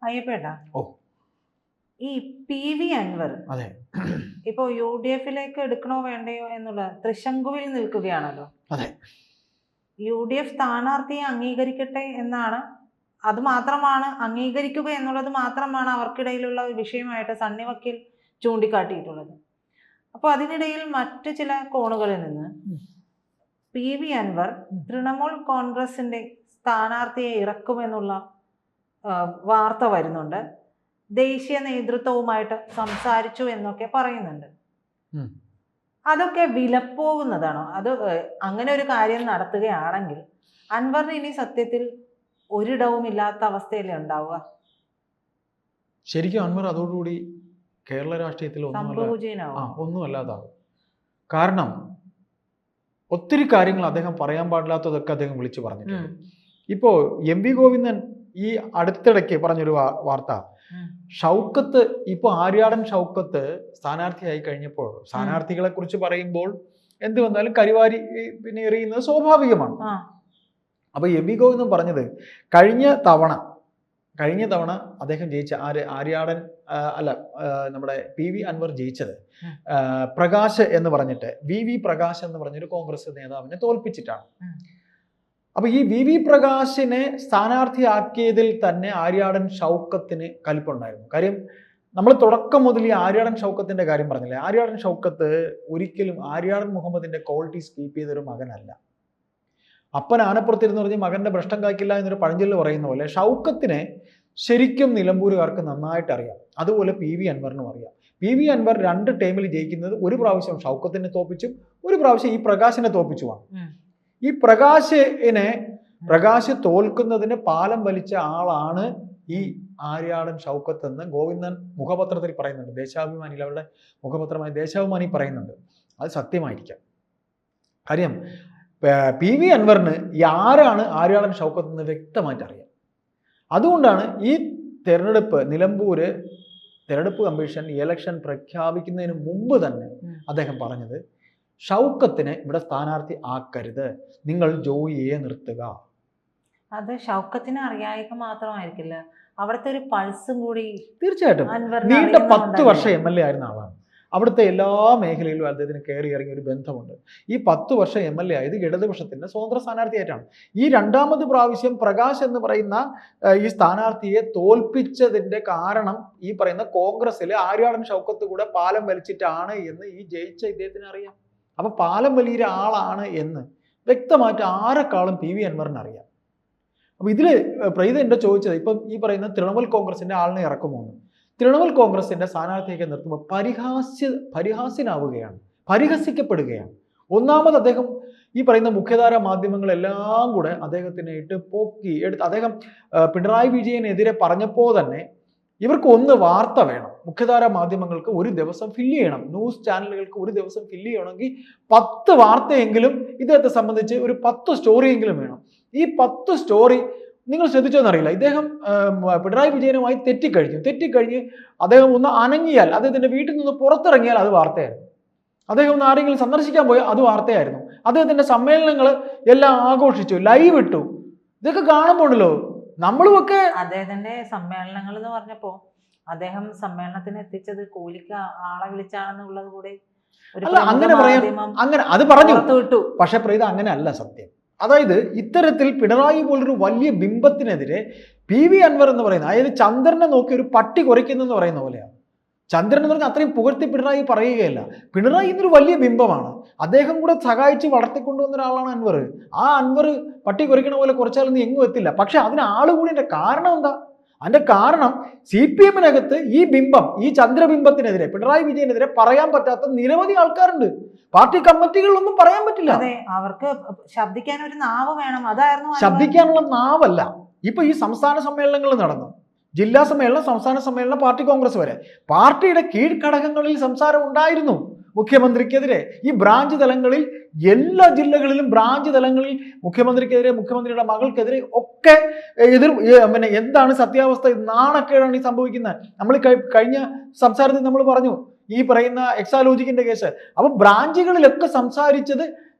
അയ്യപ്പേട്ടാ, ഓ ഈ PV അൻവർ അതെ ഇപ്പോ UDF-ലേക്ക് എടുക്കണോ വേണ്ടയോ എന്നുള്ള തൃശങ്കുവിൽ നിൽക്കുകയാണല്ലോ. അതെ UDF സ്ഥാനാർത്ഥിയെ അംഗീകരിക്കട്ടെ എന്നാണ്, അത് മാത്രമാണ് അംഗീകരിക്കുക എന്നുള്ളത് മാത്രമാണ് അവർക്കിടയിലുള്ള ഒരു വിഷയമായിട്ട് സണ്ണി വക്കീൽ ചൂണ്ടിക്കാട്ടിയിട്ടുള്ളത്. അപ്പോൾ അതിനിടയിൽ മറ്റു ചില കോണുകളിൽ നിന്ന് PV അൻവർ തൃണമൂൽ കോൺഗ്രസിന്റെ സ്ഥാനാർത്ഥിയെ ഇറക്കുമെന്നുള്ള വാർത്ത വരുന്നുണ്ട്. ദേശീയ നേതൃത്വവുമായിട്ട് സംസാരിച്ചു എന്നൊക്കെ പറയുന്നുണ്ട്. അതൊക്കെ വിലപ്പോകുന്നതാണോ? അത് അങ്ങനെ ഒരു കാര്യം നടത്തുകയാണെങ്കിൽ അൻവറിന് ഇനി സത്യത്തിൽ ഒരിടവും ഇല്ലാത്ത അവസ്ഥയല്ലേ ഉണ്ടാവുക? ശരിക്കും അൻവർ അതോടുകൂടി കേരള രാഷ്ട്രീയത്തിൽ ഒന്നുമല്ലാതാവും. കാരണം ഒത്തിരി കാര്യങ്ങൾ അദ്ദേഹം പറയാൻ പാടില്ലാത്തതൊക്കെ അദ്ദേഹം വിളിച്ചു പറഞ്ഞിട്ടുണ്ട്. ഇപ്പോ MV ഗോവിന്ദൻ ഈ അടുത്തിടയ്ക്ക് പറഞ്ഞൊരു വാർത്ത, ഷൗക്കത്ത് ഇപ്പൊ ആര്യാടൻ ഷൗക്കത്ത് സ്ഥാനാർത്ഥിയായി കഴിഞ്ഞപ്പോൾ, സ്ഥാനാർത്ഥികളെ കുറിച്ച് പറയുമ്പോൾ എന്ത് വന്നാലും കരിവാരി പിന്നെ എറിയുന്നത് സ്വാഭാവികമാണ്. അപ്പൊ MV ഗോവിന്ദൻ പറഞ്ഞത് കഴിഞ്ഞ തവണ അദ്ദേഹം ജയിച്ച ആര്യാടൻ അല്ല നമ്മുടെ PV അൻവർ ജയിച്ചത് പ്രകാശ് എന്ന് പറഞ്ഞിട്ട് VV പ്രകാശ് എന്ന് പറഞ്ഞൊരു കോൺഗ്രസ് നേതാവിനെ തോൽപ്പിച്ചിട്ടാണ്. അപ്പൊ ഈ VV പ്രകാശിനെ സ്ഥാനാർത്ഥിയാക്കിയതിൽ തന്നെ ആര്യാടൻ ഷൗക്കത്തിന് കലിപ്പുണ്ടായിരുന്നു. കാര്യം നമ്മൾ തുടക്കം മുതൽ ഈ ആര്യാടൻ ഷൗക്കത്തിന്റെ കാര്യം പറഞ്ഞില്ലേ, ആര്യാടൻ ഷൗക്കത്ത് ഒരിക്കലും ആര്യാടൻ മുഹമ്മദിന്റെ ക്വാളിറ്റീസ് കീപ്പ് ചെയ്തൊരു മകനല്ല. അപ്പൻ ആനപ്പുറത്തിരുന്ന് പറഞ്ഞ് മകന്റെ ഭ്രഷ്ടം കായ്ക്കില്ല എന്നൊരു പഴഞ്ചൊല്ല് പറയുന്ന പോലെ ഷൗക്കത്തിനെ ശരിക്കും നിലമ്പൂരുകാർക്ക് നന്നായിട്ട് അറിയാം. അതുപോലെ PV അൻവറിനും അറിയാം. PV അൻവർ 2 ടൈമിൽ ജയിക്കുന്നത് ഒരു പ്രാവശ്യം ഷൗക്കത്തിനെ തോപ്പിച്ചും ഒരു പ്രാവശ്യം ഈ പ്രകാശിനെ തോപ്പിച്ചുമാണ്. ഈ പ്രകാശ് തോൽക്കുന്നതിന് പാലം വലിച്ച ആളാണ് ഈ ആര്യാടൻ ഷൗക്കത്ത് എന്ന് ഗോവിന്ദൻ മുഖപത്രത്തിൽ പറയുന്നുണ്ട്. ദേശാഭിമാനിയിൽ അവരുടെ മുഖപത്രമായ ദേശാഭിമാനി പറയുന്നുണ്ട്. അത് സത്യമായിരിക്കാം. കാര്യം PV അൻവറിന് ആരാണ് ആര്യാടൻ ഷൗക്കത്ത് എന്ന് വ്യക്തമായിട്ട് അറിയാം. അതുകൊണ്ടാണ് ഈ നിലമ്പൂര് തെരഞ്ഞെടുപ്പ് കമ്മീഷൻ ഇലക്ഷൻ പ്രഖ്യാപിക്കുന്നതിന് മുമ്പ് തന്നെ അദ്ദേഹം പറഞ്ഞത്, ഷൗക്കത്തിനെ ഇവിടെ സ്ഥാനാർത്ഥി ആക്കരുത്, നിങ്ങൾ ജോയിയെ നിർത്തുക. അത് ഷൗക്കത്തിന് അറിയായ്മ മാത്രമായിരിക്കില്ല, അവിടുത്തെ ഒരു പൾസും കൂടി തീർച്ചയായിട്ടും. നീണ്ട 10 വർഷം MLA ആയിരുന്ന ആളാണ്. അവിടുത്തെ എല്ലാ മേഖലയിലും അദ്ദേഹത്തിന് കയറി ഇറങ്ങിയ ഒരു ബന്ധമുണ്ട്. ഈ 10 വർഷം MLA ആയത് ഇടതുപക്ഷത്തിന്റെ സ്വതന്ത്ര സ്ഥാനാർത്ഥിയായിട്ടാണ്. ഈ 2ാമത് പ്രാവശ്യം പ്രകാശ് എന്ന് പറയുന്ന ഈ സ്ഥാനാർത്ഥിയെ തോൽപ്പിച്ചതിന്റെ കാരണം ഈ പറയുന്ന കോൺഗ്രസിലെ ആര്യാടൻ ഷൗക്കത്ത് കൂടെ പാലം വലിച്ചിട്ടാണ് എന്ന് ഈ ജയിച്ച ഇദ്ദേഹത്തിന് അറിയാം. അപ്പൊ പാലം വലിയ ആളാണ് എന്ന് വ്യക്തമായിട്ട് ആരെക്കാളും PV അൻവറിന് അറിയാം. അപ്പൊ ഇതില് പ്രീത എന്റെ ചോദിച്ചത്, ഇപ്പം ഈ പറയുന്ന തൃണമൂൽ കോൺഗ്രസിന്റെ ആളിനെ ഇറക്കുമോ എന്ന്. തൃണമൂൽ കോൺഗ്രസിന്റെ സ്ഥാനാർത്ഥിയൊക്കെ നിർത്തുമ്പോൾ പരിഹാസ്യനാവുകയാണ്, പരിഹസിക്കപ്പെടുകയാണ്. ഒന്നാമത് അദ്ദേഹം ഈ പറയുന്ന മുഖ്യധാര മാധ്യമങ്ങളെല്ലാം കൂടെ അദ്ദേഹത്തിനെ ഇട്ട് പൊക്കി എടുത്ത്, അദ്ദേഹം പിണറായി വിജയനെതിരെ പറഞ്ഞപ്പോൾ തന്നെ ഇവർക്ക് ഒന്ന് വാർത്ത വേണം, മുഖ്യധാര മാധ്യമങ്ങൾക്ക് ഒരു ദിവസം ഫില്ല് ചെയ്യണം, ന്യൂസ് ചാനലുകൾക്ക് ഒരു ദിവസം ഫില്ല് ചെയ്യണമെങ്കിൽ 10 വാർത്തയെങ്കിലും ഇദ്ദേഹത്തെ സംബന്ധിച്ച് ഒരു 10 സ്റ്റോറിയെങ്കിലും വേണം. ഈ 10 സ്റ്റോറി നിങ്ങൾ ശ്രദ്ധിച്ചോന്നറിയില്ല, ഇദ്ദേഹം പിണറായി വിജയനുമായി തെറ്റിക്കഴിഞ്ഞ് അദ്ദേഹം ഒന്ന് അനങ്ങിയാൽ, അദ്ദേഹത്തിന്റെ വീട്ടിൽ നിന്ന് പുറത്തിറങ്ങിയാൽ അത് വാർത്തയായിരുന്നു. അദ്ദേഹം ഒന്ന് ആരെങ്കിലും സന്ദർശിക്കാൻ പോയാൽ അത് വാർത്തയായിരുന്നു. അദ്ദേഹത്തിന്റെ സമ്മേളനങ്ങൾ എല്ലാം ആഘോഷിച്ചു, ലൈവ് ഇട്ടു. ഇതൊക്കെ കാണുമ്പോണ്ടല്ലോ നമ്മളുമൊക്കെ. അദ്ദേഹത്തിന്റെ സമ്മേളനങ്ങൾ എന്ന് പറഞ്ഞപ്പോ അദ്ദേഹം സമ്മേളനത്തിന് എത്തിച്ചത് കൂലിക്ക് ആളെ വിളിച്ചാണെന്നുള്ളത് കൂടെ അങ്ങനെ പറയാം, അങ്ങനെ അത് പറഞ്ഞു. പക്ഷെ പ്രീത അങ്ങനെ അല്ല സത്യം. അതായത് ഇത്തരത്തിൽ പിണറായി പോലൊരു വലിയ ബിംബത്തിനെതിരെ PV അൻവർ എന്ന് പറയുന്നത്, അതായത് ചന്ദ്രനെ നോക്കി ഒരു പട്ടി കുരയ്ക്കുന്നെന്ന് പറയുന്ന പോലെയാണ്. ചന്ദ്രൻ എന്ന് പറഞ്ഞാൽ അത്രയും പുകഴ്ത്തി പിണറായി പറയുകയല്ല. പിണറായി എന്നൊരു വലിയ ബിംബമാണ്. അദ്ദേഹം കൂടെ സഹായിച്ച് വളർത്തിക്കൊണ്ടുവന്ന ഒരാളാണ് അൻവർ. ആ അൻവർ പട്ടി കുരയ്ക്കണ പോലെ കുറച്ചാലൊന്നും എങ്ങും എത്തില്ല. പക്ഷെ അതിന് ആളുകൂടി എൻ്റെ കാരണം എന്താ? അതിന്റെ കാരണം CPM-നകത്ത് ഈ ബിംബം, ഈ ചന്ദ്രബിംബത്തിനെതിരെ, പിണറായി വിജയനെതിരെ പറയാൻ പറ്റാത്ത നിരവധി ആൾക്കാരുണ്ട്. പാർട്ടി കമ്മിറ്റികളിലൊന്നും പറയാൻ പറ്റില്ല. അവർക്ക് ശബ്ദിക്കാൻ ഒരു നാവ് വേണം. അതായിരുന്നു. ശബ്ദിക്കാനുള്ള നാവല്ല. ഇപ്പൊ ഈ സംസ്ഥാന സമ്മേളനങ്ങൾ നടന്നു, ജില്ലാ സമ്മേളനം, സംസ്ഥാന സമ്മേളനം, പാർട്ടി കോൺഗ്രസ് വരെ പാർട്ടിയുടെ കീഴ്ഘടകങ്ങളിൽ സംസാരം ഉണ്ടായിരുന്നു മുഖ്യമന്ത്രിക്കെതിരെ. ഈ ബ്രാഞ്ച് തലങ്ങളിൽ, എല്ലാ ജില്ലകളിലും ബ്രാഞ്ച് തലങ്ങളിൽ മുഖ്യമന്ത്രിക്കെതിരെ, മുഖ്യമന്ത്രിയുടെ മകൾക്കെതിരെ ഒക്കെ പിന്നെ എന്താണ് സത്യാവസ്ഥ, നാണക്കേടാണ് ഈ സംഭവിക്കുന്നത്. നമ്മൾ കഴിഞ്ഞ സംസാരത്തിൽ നമ്മൾ പറഞ്ഞു ഈ പറയുന്ന എക്സാലോജിക്കിന്റെ കേസ്. അപ്പൊ ബ്രാഞ്ചുകളിലൊക്കെ സംസാരിച്ചത്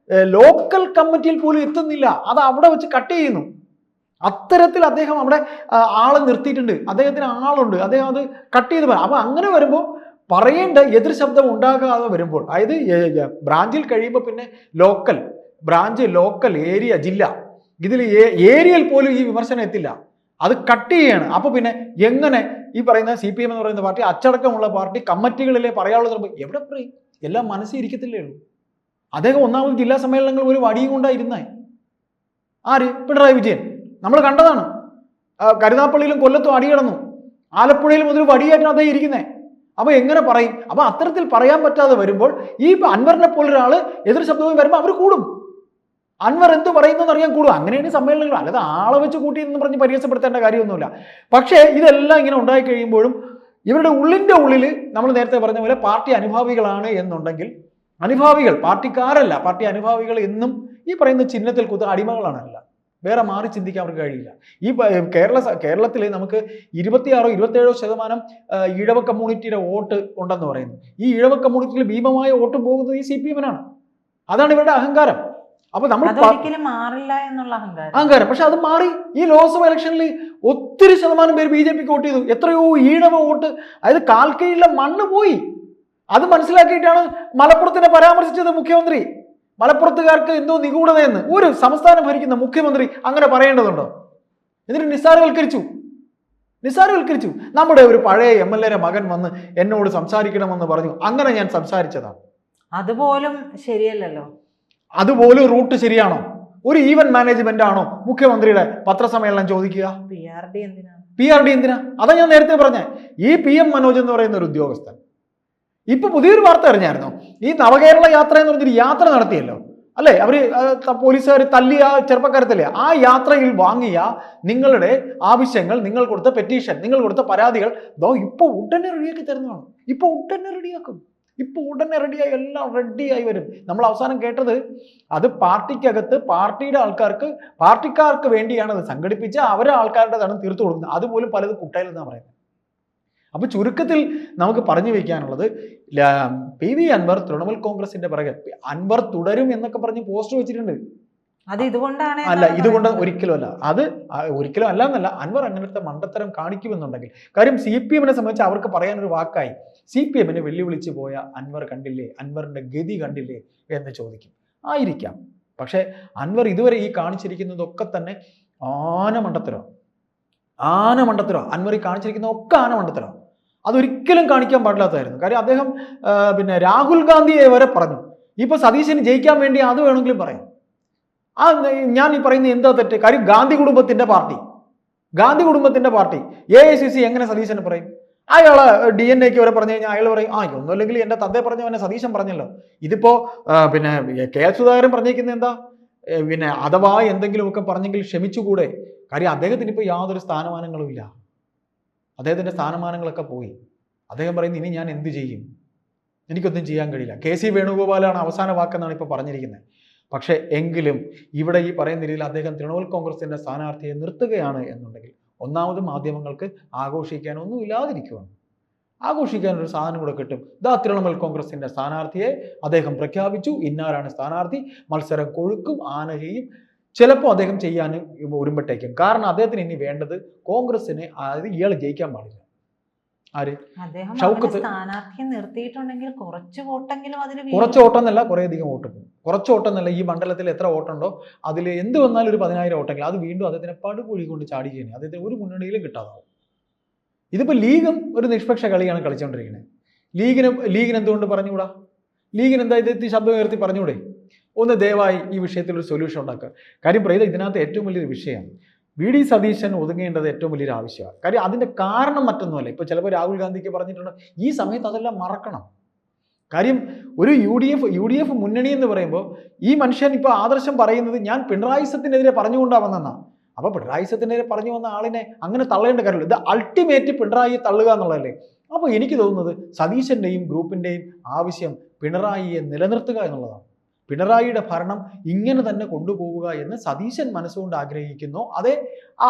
ലോക്കൽ കമ്മിറ്റിയിൽ പോലും എത്തുന്നില്ല, അത് അവിടെ വെച്ച് കട്ട് ചെയ്യുന്നു. അത്തരത്തിൽ അദ്ദേഹം അവിടെ ആളെ നിർത്തിയിട്ടുണ്ട്, അദ്ദേഹത്തിന് ആളുണ്ട്, അദ്ദേഹം അത് കട്ട് ചെയ്ത് പറയാം. അപ്പൊ അങ്ങനെ വരുമ്പോൾ പറയേണ്ട എതിർ ശബ്ദം ഉണ്ടാകാതെ വരുമ്പോൾ, അതായത് ബ്രാഞ്ചിൽ കഴിയുമ്പോൾ പിന്നെ ലോക്കൽ ബ്രാഞ്ച്, ലോക്കൽ, ഏരിയ, ജില്ല, ഇതിൽ ഏരിയയിൽ പോലും ഈ വിമർശനം എത്തില്ല, അത് കട്ട് ചെയ്യാണ്. അപ്പൊ പിന്നെ എങ്ങനെ ഈ പറയുന്ന CPM എന്ന് പറയുന്ന പാർട്ടി, അച്ചടക്കമുള്ള പാർട്ടി, കമ്മിറ്റികളിലെ പറയാനുള്ളത് എവിടെ പറയും? എല്ലാം മനസ്സിൽ ഇരിക്കത്തില്ലേ ഉള്ളൂ. അദ്ദേഹം ഒന്നാമത് ജില്ലാ സമ്മേളനങ്ങൾ ഒരു വടിയും കൊണ്ടായിരുന്നേ. ആര്? പിണറായി വിജയൻ. നമ്മൾ കണ്ടതാണ്. കരുനാപ്പള്ളിയിലും കൊല്ലത്തും അടി കിടന്നു, ആലപ്പുഴയിലും ഒരു വടിയായിട്ടാണ് അദ്ദേഹം ഇരിക്കുന്നത്. അപ്പൊ എങ്ങനെ പറയും? അപ്പൊ അത്തരത്തിൽ പറയാൻ പറ്റാതെ വരുമ്പോൾ ഈ അൻവറിനെ പോലൊരാള് എതിർ ശബ്ദവും വരുമ്പോൾ അവർ കൂടും. അൻവർ എന്ത് പറയുന്നതെന്ന് അറിയാൻ കൂടും. അങ്ങനെയാണ് സമ്മേളനങ്ങൾ. അല്ലാതെ ആളെ വെച്ച് കൂട്ടി എന്ന് പറഞ്ഞ് പരിഹസപ്പെടുത്തേണ്ട കാര്യമൊന്നുമില്ല. പക്ഷേ ഇതെല്ലാം ഇങ്ങനെ ഉണ്ടായി കഴിയുമ്പോഴും ഇവരുടെ ഉള്ളിൻ്റെ ഉള്ളിൽ നമ്മൾ നേരത്തെ പറഞ്ഞ പോലെ പാർട്ടി അനുഭാവികളാണ് എന്നുണ്ടെങ്കിൽ, അനുഭാവികൾ, പാർട്ടിക്കാരല്ല, പാർട്ടി അനുഭാവികൾ എന്നും ഈ പറയുന്ന ചിഹ്നത്തിൽ കുത്ത അടിമകളാണല്ല. വേറെ മാറി ചിന്തിക്കാൻ അവർക്ക് കഴിയില്ല. ഈ കേരളത്തിൽ നമുക്ക് 26-27% ഈഴവ കമ്മ്യൂണിറ്റിയുടെ വോട്ട് ഉണ്ടെന്ന് പറയുന്നു. ഈ ഈഴവ കമ്മ്യൂണിറ്റിയിൽ ഭീമമായ വോട്ട് പോകുന്നത് ഈ CPM-നാണ്. അതാണ് ഇവരുടെ അഹങ്കാരം. അപ്പൊ നമ്മൾ മാറില്ല എന്നുള്ള അഹങ്കാരം. പക്ഷെ അത് മാറി. ഈ ലോക്സഭ ഇലക്ഷനിൽ ഒത്തിരി ശതമാനം പേര് BJP-ക്ക് വോട്ട് ചെയ്തു. എത്രയോ ഈഴവ വോട്ട്, അതായത് കാൽക്കീഴിലെ മണ്ണ് പോയി. അത് മനസ്സിലാക്കിയിട്ടാണ് മലപ്പുറത്തിനെ പരാമർശിച്ചത് മുഖ്യമന്ത്രി. മലപ്പുറത്തുകാർക്ക് എന്തോ നിഗൂഢതയെന്ന്. ഒരു സംസ്ഥാനം ഭരിക്കുന്ന മുഖ്യമന്ത്രി അങ്ങനെ പറയേണ്ടതുണ്ടോ? എന്നിട്ട് നിസ്സാരവൽക്കരിച്ചു. നമ്മുടെ ഒരു പഴയ MLA മകൻ വന്ന് എന്നോട് സംസാരിക്കണമെന്ന് പറഞ്ഞു, അങ്ങനെ ഞാൻ സംസാരിച്ചതാണ്. അതുപോലും ശരിയല്ലല്ലോ. അതുപോലും റൂട്ട് ശരിയാണോ? ഒരു ഈവന്റ് മാനേജ്മെന്റ് ആണോ മുഖ്യമന്ത്രിയുടെ പത്രസമ്മേളനം ചോദിക്കുക? PRD എന്തിനാ? അതാ ഞാൻ നേരത്തെ പറഞ്ഞ ഈ PM മനോജ് എന്ന് പറയുന്ന ഒരു ഉദ്യോഗസ്ഥൻ ഇപ്പൊ പുതിയൊരു വാർത്ത അറിഞ്ഞായിരുന്നു. ഈ നവകേരള യാത്ര എന്ന് പറഞ്ഞൊരു യാത്ര നടത്തിയല്ലോ, അല്ലെ? അവര് പോലീസുകാർ തല്ലിയ ചെറുപ്പക്കാരത്തല്ലേ? ആ യാത്രയിൽ വാങ്ങിയ നിങ്ങളുടെ ആവശ്യങ്ങൾ, നിങ്ങൾ കൊടുത്ത പെറ്റീഷൻ, നിങ്ങൾ കൊടുത്ത പരാതികൾ ഇപ്പൊ ഉടനെ റെഡിയാക്കി തരുന്നതാണ്. ഇപ്പൊ ഉടനെ റെഡിയായി, എല്ലാം റെഡിയായി വരും. നമ്മൾ അവസാനം കേട്ടത് അത് പാർട്ടിക്കകത്ത് പാർട്ടിയുടെ പാർട്ടിക്കാർക്ക് വേണ്ടിയാണ് അത് സംഘടിപ്പിച്ച് അവരെ ആൾക്കാരുടേതാണ് തീർത്തു കൊടുക്കുന്നത്. അതുപോലും പലത് കുട്ടയിലെന്നാണ് പറയുന്നത്. അപ്പൊ ചുരുക്കത്തിൽ നമുക്ക് പറഞ്ഞു വയ്ക്കാനുള്ളത്, PV അൻവർ തൃണമൂൽ കോൺഗ്രസിന്റെ പിറകെ, അൻവർ തുടരും എന്നൊക്കെ പറഞ്ഞ് പോസ്റ്റർ വെച്ചിട്ടുണ്ട്. അത് ഇതുകൊണ്ടാണ് അല്ല, ഇതുകൊണ്ട് ഒരിക്കലും അല്ല. അത് ഒരിക്കലും അല്ല എന്നല്ല, അൻവർ അങ്ങനത്തെ മണ്ടത്തരം കാണിക്കുമെന്നുണ്ടെങ്കിൽ, കാര്യം CPM-നെ സംബന്ധിച്ച് അവർക്ക് പറയാനൊരു വാക്കായി, CPM-നെ വെല്ലുവിളിച്ച് പോയ അൻവർ കണ്ടില്ലേ, അൻവറിന്റെ ഗതി കണ്ടില്ലേ എന്ന് ചോദിക്കും. ആയിരിക്കാം. പക്ഷെ അൻവർ ഇതുവരെ ഈ കാണിച്ചിരിക്കുന്നതൊക്കെ തന്നെ ആനമണ്ടത്തരോ. അൻവർ ഈ കാണിച്ചിരിക്കുന്ന ഒക്കെ ആനമണ്ടത്തരോ. അതൊരിക്കലും കാണിക്കാൻ പാടില്ലാത്തതായിരുന്നു. കാര്യം അദ്ദേഹം പിന്നെ രാഹുൽ ഗാന്ധിയെ വരെ പറഞ്ഞു. ഇപ്പൊ സതീശന് ജയിക്കാൻ വേണ്ടി അത് വേണമെങ്കിലും പറയും. ഞാൻ ഈ പറയുന്നത് എന്താ തെറ്റ്? കാര്യം ഗാന്ധി കുടുംബത്തിന്റെ പാർട്ടി AICC എങ്ങനെ സതീശന് പറയും? അയാളെ DNA-ക്ക് വരെ പറഞ്ഞു കഴിഞ്ഞാൽ അയാൾ പറയും, ഒന്നുമില്ലെങ്കിൽ എന്റെ തന്തയെ പറഞ്ഞവനെ സതീശൻ പറഞ്ഞല്ലോ. ഇതിപ്പോ പിന്നെ KS സുധാകരൻ പറഞ്ഞേക്കുന്നത് എന്താ? പിന്നെ അഥവാ എന്തെങ്കിലുമൊക്കെ പറഞ്ഞെങ്കിൽ ക്ഷമിച്ചുകൂടെ? കാര്യം അദ്ദേഹത്തിന് ഇപ്പോൾ യാതൊരു സ്ഥാനമാനങ്ങളും ഇല്ല. അദ്ദേഹത്തിന്റെ സ്ഥാനമാനങ്ങളൊക്കെ പോയി. അദ്ദേഹം പറയുന്നത്, ഇനി ഞാൻ എന്ത് ചെയ്യും? എനിക്കൊന്നും ചെയ്യാൻ കഴിയില്ല. KC വേണുഗോപാലാണ് അവസാന വാക്കെന്നാണ് ഇപ്പോൾ പറഞ്ഞിരിക്കുന്നത്. പക്ഷേ എങ്കിലും ഇവിടെ ഈ പറയുന്ന രീതിയിൽ അദ്ദേഹം തൃണമൂൽ കോൺഗ്രസിന്റെ സ്ഥാനാർത്ഥിയെ നിർത്തുകയാണ് എന്നുണ്ടെങ്കിൽ, ഒന്നാമത് മാധ്യമങ്ങൾക്ക് ആഘോഷിക്കാനൊന്നും ഇല്ലാതിരിക്കുകയാണ്. ആഘോഷിക്കാനൊരു സാധനം കൂടെ കിട്ടും. തൃണമൂൽ കോൺഗ്രസിന്റെ സ്ഥാനാർത്ഥിയെ അദ്ദേഹം പ്രഖ്യാപിച്ചു, ഇന്നാരാണ് സ്ഥാനാർത്ഥി, മത്സരം കൊഴുക്കും, ആന ചെയ്യും. ചിലപ്പോൾ അദ്ദേഹം ചെയ്യാൻ ഒരുമ്പട്ടേക്കും. കാരണം അദ്ദേഹത്തിന് ഇനി വേണ്ടത് കോൺഗ്രസിനെ, അതായത് ഇയാൾ ജയിക്കാൻ പാടില്ല. ആര്? ഷൗക്കത്ത് സ്ഥാനാർത്ഥിയെ നിർത്തിയിട്ടുണ്ടെങ്കിൽ കുറച്ച് വോട്ടെന്നല്ല, കുറേയധികം വോട്ട് പോകും. കുറച്ച് വോട്ടെന്നല്ല, ഈ മണ്ഡലത്തിൽ എത്ര വോട്ടുണ്ടോ അതിൽ എന്ത് വന്നാലും ഒരു 10,000 വോട്ടെങ്കിലും അത് വീണ്ടും അദ്ദേഹത്തിനെ പടുകുഴി കൊണ്ട് ചാടിക്കുകയാണ്. അദ്ദേഹത്തിന് ഒരു മുന്നണിയിലും കിട്ടാതാവും. ഇതിപ്പോൾ ലീഗും ഒരു നിഷ്പക്ഷ കളിയാണ് കളിച്ചുകൊണ്ടിരിക്കുന്നത്. ലീഗിന് എന്തുകൊണ്ട് പറഞ്ഞുകൂടാ? ലീഗിന് എന്താ ഇത് ശബ്ദം ഉയർത്തി പറഞ്ഞുകൂടെ? ഒന്ന് ദയവായി ഈ വിഷയത്തിൽ ഒരു സൊല്യൂഷൻ ഉണ്ടാക്കുക. കാര്യം പറയുന്നത് ഇതിനകത്ത് ഏറ്റവും വലിയൊരു വിഷയമാണ്. VD സതീശൻ ഒതുങ്ങേണ്ടത് ഏറ്റവും വലിയൊരു ആവശ്യമാണ്. കാര്യം അതിൻ്റെ കാരണം മറ്റൊന്നുമല്ല. ഇപ്പോൾ ചിലപ്പോൾ രാഹുൽ ഗാന്ധിക്ക് പറഞ്ഞിട്ടുണ്ട്, ഈ സമയത്ത് അതെല്ലാം മറക്കണം. കാര്യം ഒരു UDF മുന്നണി എന്ന് പറയുമ്പോൾ ഈ മനുഷ്യൻ ഇപ്പോൾ ആദർശം പറയുന്നത് ഞാൻ പിണറായിസത്തിനെതിരെ പറഞ്ഞുകൊണ്ടാണ് വന്നെന്നാണ്. അപ്പോൾ പിണറായിസത്തിനെതിരെ പറഞ്ഞു വന്ന ആളിനെ അങ്ങനെ തള്ളേണ്ട കാര്യമില്ല. ഇത് അൾട്ടിമേറ്റ് പിണറായിയെ തള്ളുക എന്നുള്ളതല്ലേ. അപ്പോൾ എനിക്ക് തോന്നുന്നത് സതീശൻ്റെയും ഗ്രൂപ്പിൻ്റെയും ആവശ്യം പിണറായിയെ നിലനിർത്തുക എന്നുള്ളതാണ്. പിണറായിയുടെ ഭരണം ഇങ്ങനെ തന്നെ കൊണ്ടുപോവുക എന്ന് സതീശൻ മനസ്സുകൊണ്ട് ആഗ്രഹിക്കുന്നോ, അതേ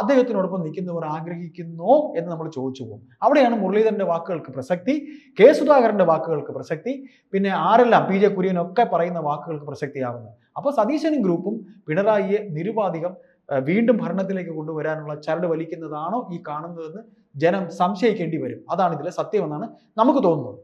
അദ്ദേഹത്തിനോടൊപ്പം നിൽക്കുന്നവർ ആഗ്രഹിക്കുന്നോ എന്ന് നമ്മൾ ചോദിച്ചു പോകും. അവിടെയാണ് മുരളീധരൻ്റെ വാക്കുകൾക്ക് പ്രസക്തി, K സുധാകരൻ്റെ വാക്കുകൾക്ക് പ്രസക്തി, പിന്നെ ആരെല്ലാം PJ കുര്യനൊക്കെ പറയുന്ന വാക്കുകൾക്ക് പ്രസക്തിയാവുന്നത്. അപ്പോൾ സതീശനും ഗ്രൂപ്പും പിണറായിയെ നിരുപാധികം വീണ്ടും ഭരണത്തിലേക്ക് കൊണ്ടുവരാനുള്ള ചരട് വലിക്കുന്നതാണോ ഈ കാണുന്നതെന്ന് ജനം സംശയിക്കേണ്ടി വരും. അതാണ് ഇതിലെ സത്യമെന്നാണ് നമുക്ക് തോന്നുന്നത്.